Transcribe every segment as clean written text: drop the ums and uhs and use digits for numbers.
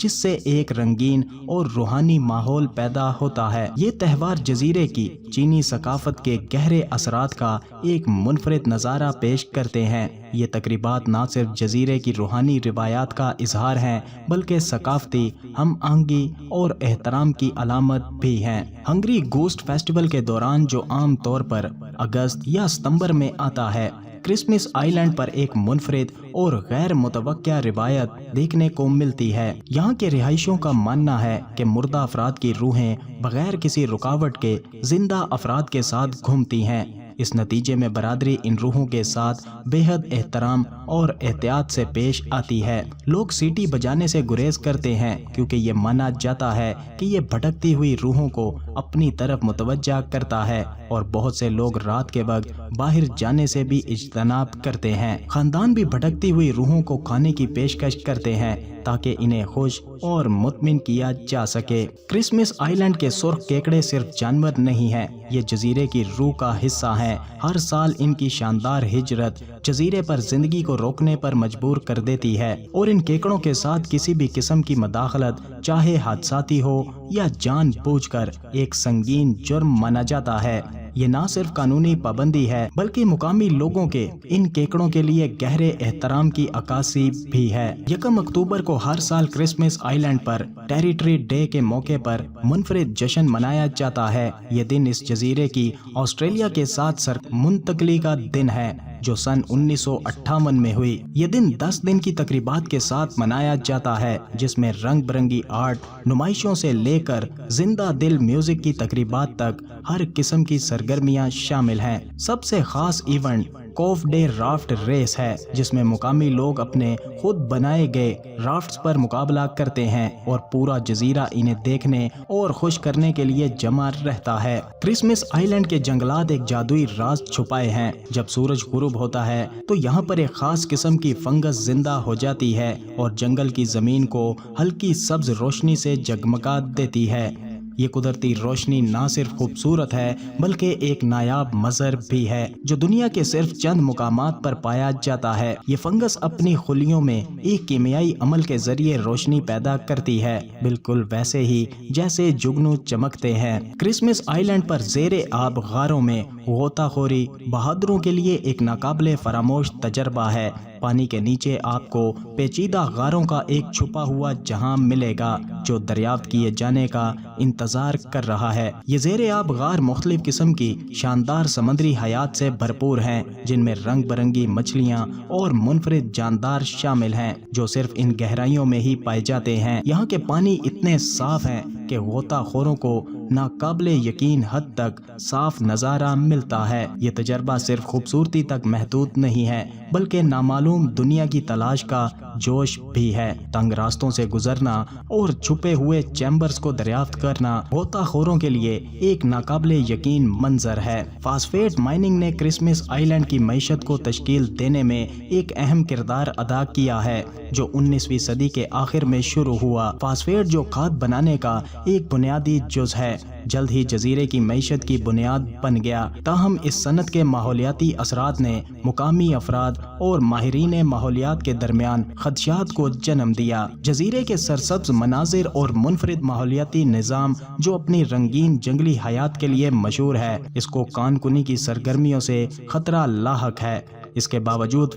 جس سے ایک رنگین اور روحانی ماحول پیدا ہوتا ہے۔ یہ تہوار جزیرے کی چینی ثقافت کے گہرے اثرات کا ایک منفرد نظارہ پیش کرتے ہیں۔ یہ تقریبات نہ صرف جزیرے کی روحانی روایات کا اظہار ہیں بلکہ ثقافتی ہم آہنگی اور احترام کی علامت بھی ہیں۔ ہنگری گوسٹ فیسٹیول کے دوران، جو عام طور پر اگست یا ستمبر میں آتا ہے، کرسمس آئی لینڈ پر ایک منفرد اور غیر متوقع روایت دیکھنے کو ملتی ہے۔ یہاں کے رہائشیوں کا ماننا ہے کہ مردہ افراد کی روحیں بغیر کسی رکاوٹ کے زندہ افراد کے ساتھ گھومتی ہیں۔ اس نتیجے میں برادری ان روحوں کے ساتھ بے حد احترام اور احتیاط سے پیش آتی ہے۔ لوگ سیٹی بجانے سے گریز کرتے ہیں کیونکہ یہ مانا جاتا ہے کہ یہ بھٹکتی ہوئی روحوں کو اپنی طرف متوجہ کرتا ہے، اور بہت سے لوگ رات کے وقت باہر جانے سے بھی اجتناب کرتے ہیں۔ خاندان بھی بھٹکتی ہوئی روحوں کو کھانے کی پیشکش کرتے ہیں تاکہ انہیں خوش اور مطمئن کیا جا سکے۔ کرسمس آئی لینڈ کے سرخ کیکڑے صرف جانور نہیں ہیں، یہ جزیرے کی روح کا حصہ ہیں۔ ہر سال ان کی شاندار ہجرت جزیرے پر زندگی کو روکنے پر مجبور کر دیتی ہے، اور ان کیکڑوں کے ساتھ کسی بھی قسم کی مداخلت، چاہے حادثاتی ہو یا جان بوجھ کر، ایک سنگین جرم مانا جاتا ہے۔ یہ نہ صرف قانونی پابندی ہے بلکہ مقامی لوگوں کے ان کیکڑوں کے لیے گہرے احترام کی عکاسی بھی ہے۔ 1 اکتوبر کو ہر سال کرسمس آئی لینڈ پر ٹیریٹری ڈے کے موقع پر منفرد جشن منایا جاتا ہے۔ یہ دن اس جزیرے کی آسٹریلیا کے ساتھ منتقلی کا دن ہے جو سن 1958 میں ہوئی۔ یہ دن 10 دن کی تقریبات کے ساتھ منایا جاتا ہے جس میں رنگ برنگی آرٹ نمائشوں سے لے کر زندہ دل میوزک کی تقریبات تک ہر قسم کی سرگرمیاں شامل ہیں۔ سب سے خاص ایونٹ کوف ڈے رافٹ ریس ہے، جس میں مقامی لوگ اپنے خود بنائے گئے رافٹس پر مقابلہ کرتے ہیں اور پورا جزیرہ انہیں دیکھنے اور خوش کرنے کے لیے جمع رہتا ہے۔ کرسمس آئی لینڈ کے جنگلات ایک جادوئی راز چھپائے ہیں۔ جب سورج غروب ہوتا ہے تو یہاں پر ایک خاص قسم کی فنگس زندہ ہو جاتی ہے اور جنگل کی زمین کو ہلکی سبز روشنی سے جگمگا دیتی ہے۔ یہ قدرتی روشنی نہ صرف خوبصورت ہے بلکہ ایک نایاب منظر بھی ہے جو دنیا کے صرف چند مقامات پر پایا جاتا ہے۔ یہ فنگس اپنی خلیوں میں ایک کیمیائی عمل کے ذریعے روشنی پیدا کرتی ہے، بالکل ویسے ہی جیسے جگنو چمکتے ہیں۔ کرسمس آئی لینڈ پر زیر آب غاروں میں غوطہ خوری بہادروں کے لیے ایک ناقابل فراموش تجربہ ہے۔ پانی کے نیچے آپ کو پیچیدہ غاروں کا ایک چھپا ہوا جہاں ملے گا جو دریافت کیے جانے کا انتظار کر رہا ہے۔ یہ زیر آب غار مختلف قسم کی شاندار سمندری حیات سے بھرپور ہیں، جن میں رنگ برنگی مچھلیاں اور منفرد جاندار شامل ہیں جو صرف ان گہرائیوں میں ہی پائے جاتے ہیں۔ یہاں کے پانی اتنے صاف ہیں کہ غوطہ خوروں کو ناقابل یقین حد تک صاف نظارہ ملتا ہے۔ یہ تجربہ صرف خوبصورتی تک محدود نہیں ہے بلکہ نامعلوم دنیا کی تلاش کا جوش بھی ہے۔ تنگ راستوں سے گزرنا اور چھپے ہوئے چیمبرز کو دریافت کرنا غوطہ خوروں کے لیے ایک ناقابل یقین منظر ہے۔ فاسفیٹ مائننگ نے کرسمس آئی لینڈ کی معیشت کو تشکیل دینے میں ایک اہم کردار ادا کیا ہے جو 19ویں صدی کے آخر میں شروع ہوا۔ فاسفیٹ جو کھاد بنانے کا ایک بنیادی جز ہے، جلد ہی جزیرے کی معیشت کی بنیاد بن گیا۔ تاہم اس صنعت کے ماحولیاتی اثرات نے مقامی افراد اور ماہرین ماحولیات کے درمیان خدشات کو جنم دیا۔ جزیرے کے سرسبز مناظر اور منفرد ماحولیاتی نظام جو اپنی رنگین جنگلی حیات کے لیے مشہور ہے، اس کو کان کنی کی سرگرمیوں سے خطرہ لاحق ہے۔ اس کے باوجود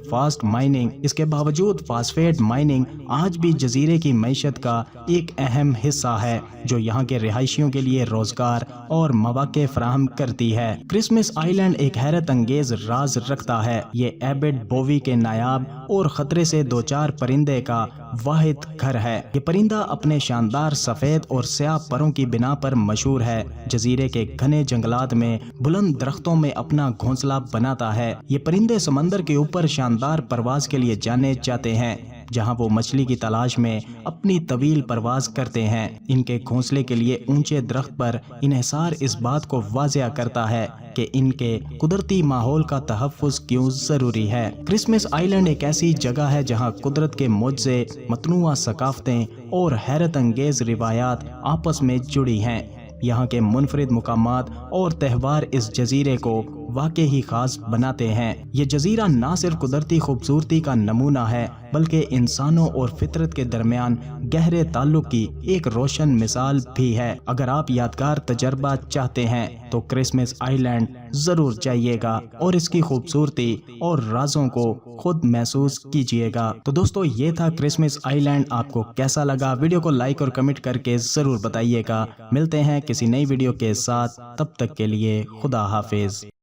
فاسفیٹ مائننگ آج بھی جزیرے کی معیشت کا ایک اہم حصہ ہے جو یہاں کے رہائشیوں کے لیے روزگار اور مواقع فراہم کرتی ہے۔ کرسمس آئی لینڈ ایک حیرت انگیز راز رکھتا ہے۔ یہ ایبٹ بووی کے نایاب اور خطرے سے دوچار پرندے کا واحد گھر ہے۔ یہ پرندہ اپنے شاندار سفید اور سیاہ پروں کی بنا پر مشہور ہے۔ جزیرے کے گھنے جنگلات میں بلند درختوں میں اپنا گھونسلہ بناتا ہے۔ یہ پرندے سمندر کے اوپر شاندار پرواز کے لیے جانے جاتے ہیں جہاں وہ مچھلی کی تلاش میں اپنی طویل پرواز کرتے ہیں۔ ان کے گھونسلے کے لیے اونچے درخت پر انحصار اس بات کو واضح کرتا ہے کہ ان کے قدرتی ماحول کا تحفظ کیوں ضروری ہے۔ کرسمس آئی لینڈ ایک ایسی جگہ ہے جہاں قدرت کے معجزے، متنوع ثقافتیں اور حیرت انگیز روایات آپس میں جڑی ہیں۔ یہاں کے منفرد مقامات اور تہوار اس جزیرے کو واقعی ہی خاص بناتے ہیں۔ یہ جزیرہ نہ صرف قدرتی خوبصورتی کا نمونہ ہے بلکہ انسانوں اور فطرت کے درمیان گہرے تعلق کی ایک روشن مثال بھی ہے۔ اگر آپ یادگار تجربہ چاہتے ہیں تو کرسمس آئی لینڈ ضرور جائیے گا اور اس کی خوبصورتی اور رازوں کو خود محسوس کیجیے گا۔ تو دوستو یہ تھا کرسمس آئی لینڈ، آپ کو کیسا لگا؟ ویڈیو کو لائک اور کمنٹ کر کے ضرور بتائیے گا۔ ملتے ہیں کسی نئی ویڈیو کے ساتھ، تب تک کے لیے خدا حافظ۔